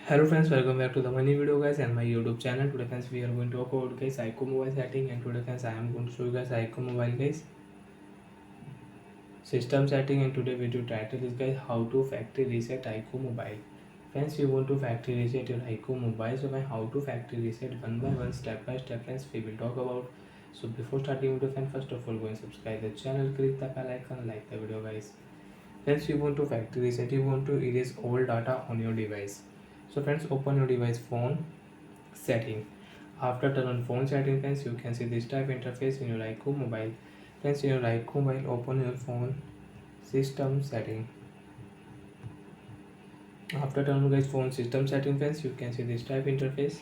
Hello friends, welcome back to the money video guys and my YouTube channel. Today friends we are going to talk about guys iqoo mobile setting, and today friends I am going to show you guys iqoo mobile guys system setting. And today video title is guys how to factory reset iqoo mobile. Friends, you want to factory reset your iqoo mobile, so by how to factory reset one by one, step by step friends we will talk about. So before starting video friends, first of all go and subscribe the channel, click the bell icon, like the video guys. Friends, you want to factory reset, you want to erase all data on your device. So friends, open your device phone setting. After turn on phone setting friends, you can see this type interface in your iqoo mobile. Friends, in your iqoo mobile, open your phone system setting. After turn on guys phone system setting friends, you can see this type interface.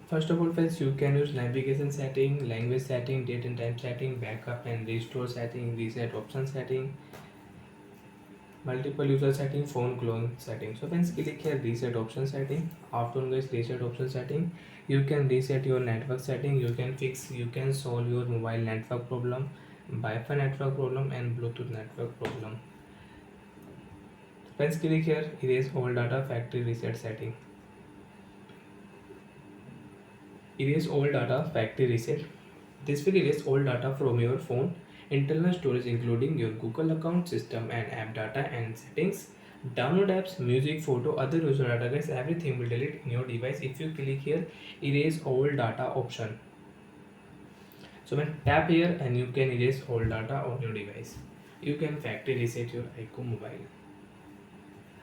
First of all friends, you can use navigation setting, language setting, date and time setting, backup and restore setting, reset option setting, multiple user setting, phone clone setting. So friends, click here reset option setting. After guys reset option setting, you can reset your network setting, you can fix, you can solve your mobile network problem, Wi-Fi network problem and Bluetooth network problem. Friends, click here erase all data factory reset setting. Erase all data factory reset. This will erase all data from your phone internal storage, including your Google account, system and app data and settings, download apps, music, photo, other user data guys, everything will delete in your device if you click here erase all data option. So when tap here and you can erase all data on your device, you can factory reset your iqoo mobile.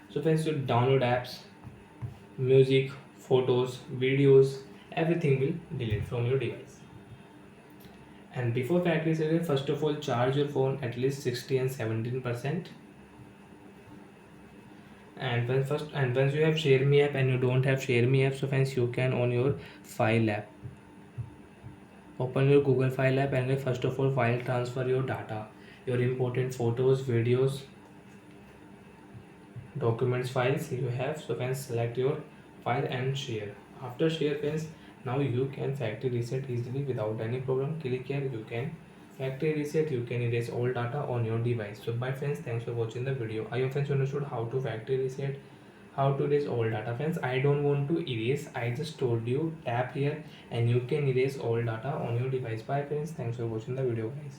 So friends, you download apps, music, photos, videos, everything will delete from your device. And before factory reset, first of all charge your phone at least 60 and 17%. And once you have share me app and you don't have share me app, so friends you can on your file app, open your Google file app and first of all file transfer your data, your important photos, videos, documents, files you have. So friends, select your file and share. After share friends, now you can factory reset easily without any problem. Click here, you can factory reset, you can erase all data on your device. So bye friends, thanks for watching the video. I hope friends you understood how to factory reset, how to erase all data. Friends, I don't want to erase, I just told you tap here and you can erase all data on your device. Bye friends, thanks for watching the video guys.